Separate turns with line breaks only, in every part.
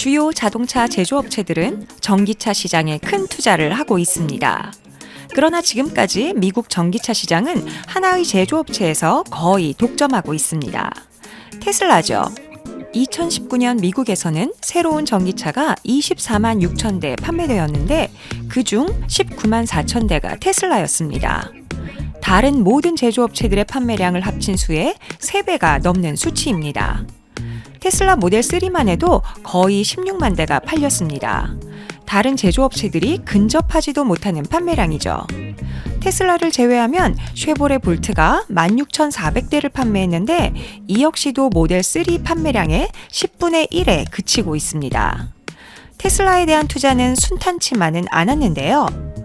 주요 자동차 제조업체들은 전기차 시장에 큰 투자를 하고 있습니다. 그러나 지금까지 미국 전기차 시장은 하나의 제조업체에서 거의 독점하고 있습니다. 테슬라죠. 2019년 미국에서는 새로운 전기차가 24만 6천 대 판매되었는데 그중 19만 4천 대가 테슬라였습니다. 다른 모든 제조업체들의 판매량을 합친 수의 3배가 넘는 수치입니다. 테슬라 모델 3만 해도 거의 16만 대가 팔렸습니다. 다른 제조업체들이 근접하지도 못하는 판매량이죠. 테슬라를 제외하면 쉐보레 볼트가 16,400대를 판매했는데 이 역시도 모델 3 판매량의 10분의 1에 그치고 있습니다. 테슬라에 대한 투자는 순탄치만은 않았는데요.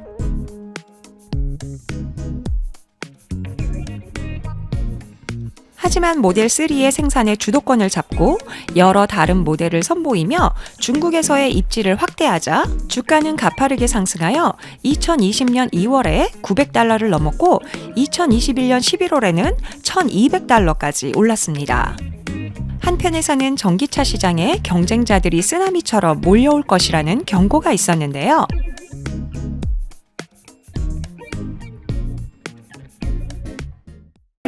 하지만 모델 3의 생산의 주도권을 잡고 여러 다른 모델을 선보이며 중국에서의 입지를 확대하자 주가는 가파르게 상승하여 2020년 2월에 $900를 넘었고 2021년 11월에는 $1,200까지 올랐습니다. 한편에서는 전기차 시장에 경쟁자들이 쓰나미처럼 몰려올 것이라는 경고가 있었는데요.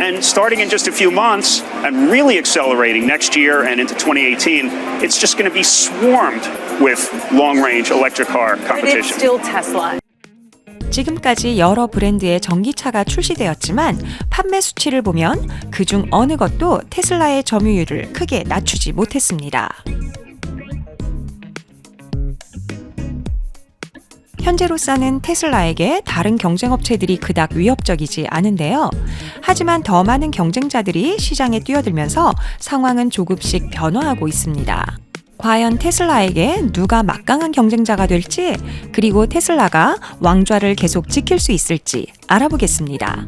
And starting in just a few months and really accelerating next year and into 2018, it's just going to be swarmed with long-range electric car competition.
But it's still Tesla.
지금까지 여러 브랜드의 전기차가 출시되었지만 판매 수치를 보면 그중 어느 것도 테슬라의 점유율을 크게 낮추지 못했습니다. 현재로서는 테슬라에게 다른 경쟁업체들이 그닥 위협적이지 않은데요. 하지만 더 많은 경쟁자들이 시장에 뛰어들면서 상황은 조금씩 변화하고 있습니다. 과연 테슬라에게 누가 막강한 경쟁자가 될지, 그리고 테슬라가 왕좌를 계속 지킬 수 있을지 알아보겠습니다.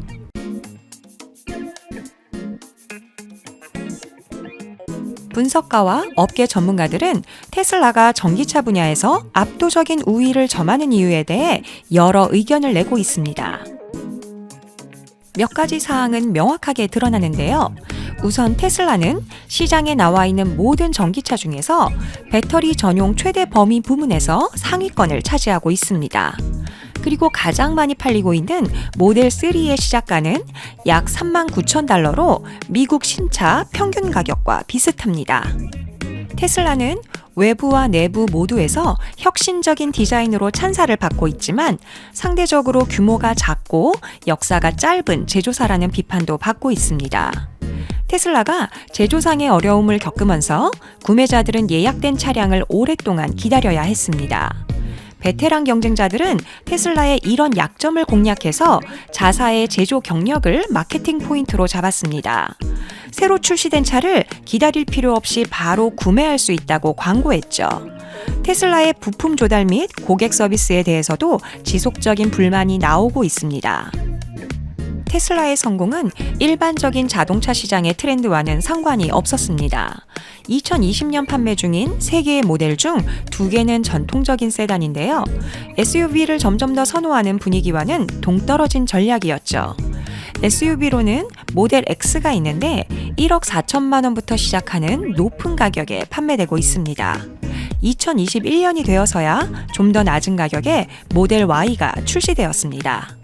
분석가와 업계 전문가들은 테슬라가 전기차 분야에서 압도적인 우위를 점하는 이유에 대해 여러 의견을 내고 있습니다. 몇 가지 사항은 명확하게 드러나는데요. 우선 테슬라는 시장에 나와 있는 모든 전기차 중에서 배터리 전용 최대 범위 부문에서 상위권을 차지하고 있습니다. 그리고 가장 많이 팔리고 있는 모델 3의 시작가는 약 $39,000로 미국 신차 평균 가격과 비슷합니다. 테슬라는 외부와 내부 모두에서 혁신적인 디자인으로 찬사를 받고 있지만 상대적으로 규모가 작고 역사가 짧은 제조사라는 비판도 받고 있습니다. 테슬라가 제조상의 어려움을 겪으면서 구매자들은 예약된 차량을 오랫동안 기다려야 했습니다. 베테랑 경쟁자들은 테슬라의 이런 약점을 공략해서 자사의 제조 경력을 마케팅 포인트로 잡았습니다. 새로 출시된 차를 기다릴 필요 없이 바로 구매할 수 있다고 광고했죠. 테슬라의 부품 조달 및 고객 서비스에 대해서도 지속적인 불만이 나오고 있습니다. 테슬라의 성공은 일반적인 자동차 시장의 트렌드와는 상관이 없었습니다. 2020년 판매 중인 3개의 모델 중 2개는 전통적인 세단인데요. SUV를 점점 더 선호하는 분위기와는 동떨어진 전략이었죠. SUV로는 모델 X가 있는데 1억 4천만 원부터 시작하는 높은 가격에 판매되고 있습니다. 2021년이 되어서야 좀 더 낮은 가격에 모델 Y가 출시되었습니다.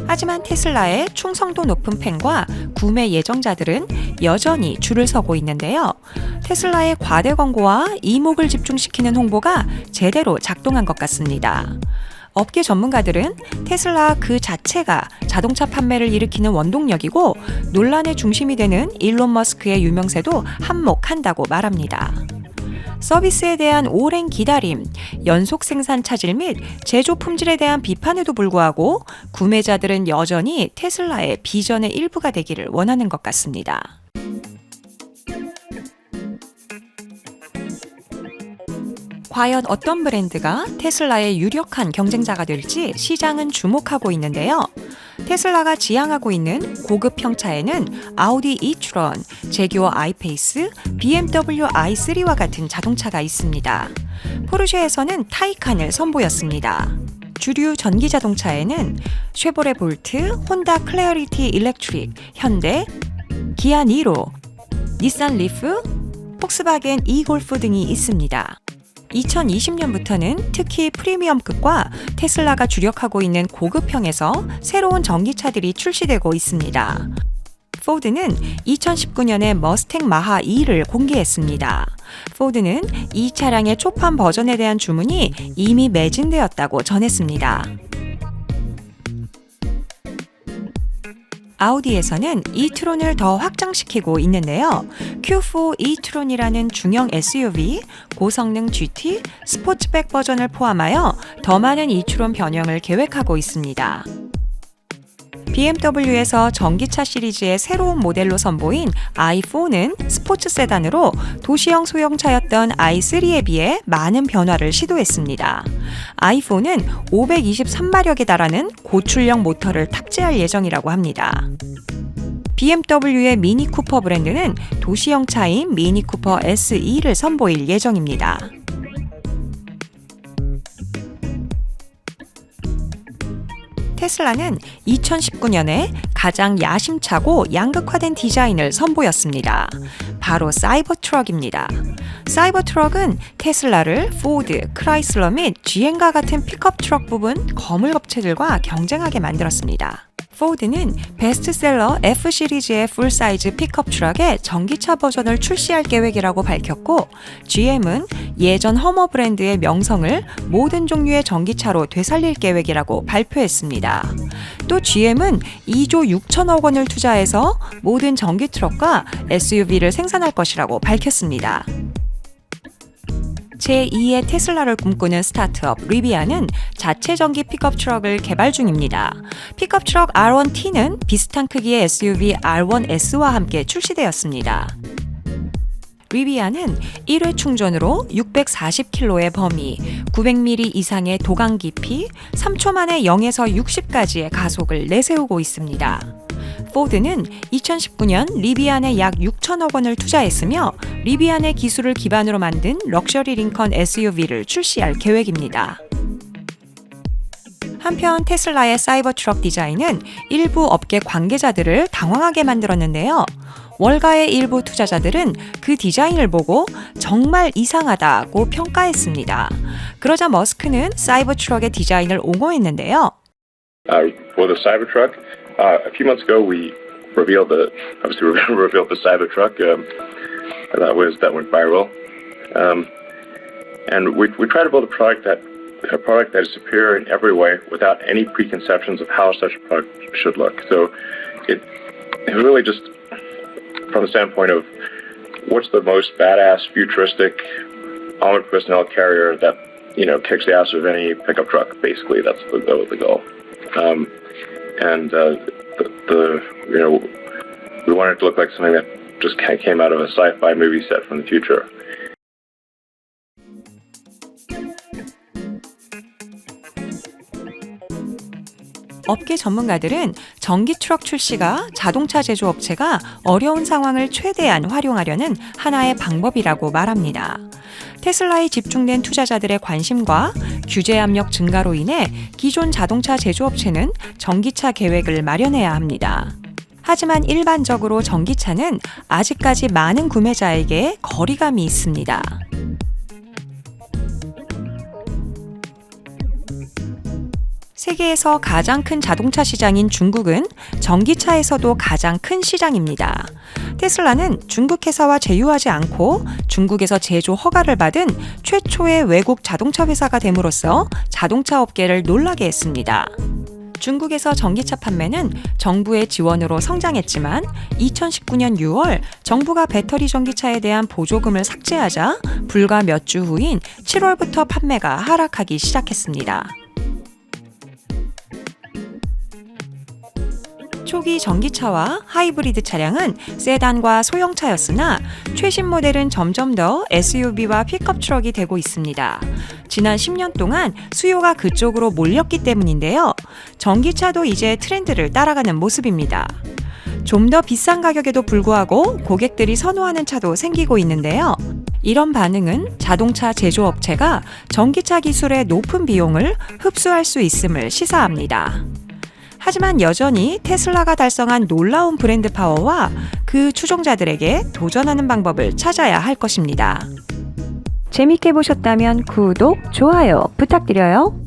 하지만 테슬라의 충성도 높은 팬과 구매 예정자들은 여전히 줄을 서고 있는데요. 테슬라의 과대 광고와 이목을 집중시키는 홍보가 제대로 작동한 것 같습니다. 업계 전문가들은 테슬라 그 자체가 자동차 판매를 일으키는 원동력이고 논란의 중심이 되는 일론 머스크의 유명세도 한몫한다고 말합니다. 서비스에 대한 오랜 기다림, 연속 생산 차질 및 제조 품질에 대한 비판에도 불구하고 구매자들은 여전히 테슬라의 비전의 일부가 되기를 원하는 것 같습니다. 과연 어떤 브랜드가 테슬라의 유력한 경쟁자가 될지 시장은 주목하고 있는데요. 테슬라가 지향하고 있는 고급 형차에는 아우디 e-tron, 제규어 i-Pace, BMW i3와 같은 자동차가 있습니다. 포르쉐에서는 타이칸을 선보였습니다. 주류 전기 자동차에는 쉐보레 볼트, 혼다 클래리티 일렉트릭, 현대, 기아 니로, 닛산 리프, 폭스바겐 이골프 등이 있습니다. 2020년부터는 특히 프리미엄급과 테슬라가 주력하고 있는 고급형에서 새로운 전기차들이 출시되고 있습니다. 포드는 2019년에 머스탱 마하 2를 공개했습니다. 포드는 이 차량의 초판 버전에 대한 주문이 이미 매진되었다고 전했습니다. 아우디에서는 e-tron을 더 확장시키고 있는데요. Q4 e-tron이라는 중형 SUV, 고성능 GT, 스포츠백 버전을 포함하여 더 많은 e-tron 변형을 계획하고 있습니다. BMW에서 전기차 시리즈의 새로운 모델로 선보인 i4는 스포츠 세단으로 도시형 소형차였던 i3에 비해 많은 변화를 시도했습니다. i4는 523마력에 달하는 고출력 모터를 탑재할 예정이라고 합니다. BMW의 미니 쿠퍼 브랜드는 도시형 차인 미니 쿠퍼 SE를 선보일 예정입니다. 테슬라는 2019년에 가장 야심차고 양극화된 디자인을 선보였습니다. 바로 사이버트럭입니다. 사이버트럭은 테슬라를 포드, 크라이슬러 및 GM과 같은 픽업 트럭 부분 거물 업체들과 경쟁하게 만들었습니다. 포드는 베스트셀러 F 시리즈의 풀사이즈 픽업 트럭의 전기차 버전을 출시할 계획이라고 밝혔고, GM은 예전 허머 브랜드의 명성을 모든 종류의 전기차로 되살릴 계획이라고 발표했습니다. 또 GM은 2조 6천억 원을 투자해서 모든 전기 트럭과 SUV를 생산할 것이라고 밝혔습니다. 제2의 테슬라를 꿈꾸는 스타트업 리비아는 자체 전기 픽업 트럭을 개발 중입니다. 픽업 트럭 R1T는 비슷한 크기의 SUV R1S와 함께 출시되었습니다. 리비아는 1회 충전으로 640km의 범위, 900mm 이상의 도강 깊이, 3초 만에 0에서 60까지의 가속을 내세우고 있습니다. 포드는 2019년 리비안에 약 6천억 원을 투자했으며 리비안의 기술을 기반으로 만든 럭셔리 링컨 SUV를 출시할 계획입니다. 한편 테슬라의 사이버 트럭 디자인은 일부 업계 관계자들을 당황하게 만들었는데요. 월가의 일부 투자자들은 그 디자인을 보고 정말 이상하다고 평가했습니다. 그러자 머스크는 사이버 트럭의 디자인을 옹호했는데요.
For the Cybertruck, a few months ago we revealed the Cybertruck. That went viral, and we tried to build a product that is superior in every way without any preconceptions of how such a product should look. So it really just from the standpoint of what's the most badass, futuristic armored personnel carrier that kicks the ass of any pickup truck. Basically, that's the goal. We wanted it to look like something that just kind of came out of a sci-fi movie set from the future.
업계 전문가들은 전기 트럭 출시가 자동차 제조업체가 어려운 상황을 최대한 활용하려는 하나의 방법이라고 말합니다. 테슬라에 집중된 투자자들의 관심과 규제 압력 증가로 인해 기존 자동차 제조업체는 전기차 계획을 마련해야 합니다. 하지만 일반적으로 전기차는 아직까지 많은 구매자에게 거리감이 있습니다. 세계에서 가장 큰 자동차 시장인 중국은 전기차에서도 가장 큰 시장입니다. 테슬라는 중국 회사와 제휴하지 않고 중국에서 제조 허가를 받은 최초의 외국 자동차 회사가 됨으로써 자동차 업계를 놀라게 했습니다. 중국에서 전기차 판매는 정부의 지원으로 성장했지만 2019년 6월 정부가 배터리 전기차에 대한 보조금을 삭제하자 불과 몇 주 후인 7월부터 판매가 하락하기 시작했습니다. 초기 전기차와 하이브리드 차량은 세단과 소형차였으나 최신 모델은 점점 더 SUV와 픽업 트럭이 되고 있습니다. 지난 10년 동안 수요가 그쪽으로 몰렸기 때문인데요. 전기차도 이제 트렌드를 따라가는 모습입니다. 좀 더 비싼 가격에도 불구하고 고객들이 선호하는 차도 생기고 있는데요. 이런 반응은 자동차 제조업체가 전기차 기술의 높은 비용을 흡수할 수 있음을 시사합니다. 하지만 여전히 테슬라가 달성한 놀라운 브랜드 파워와 그 추종자들에게 도전하는 방법을 찾아야 할 것입니다. 재밌게 보셨다면 구독, 좋아요 부탁드려요.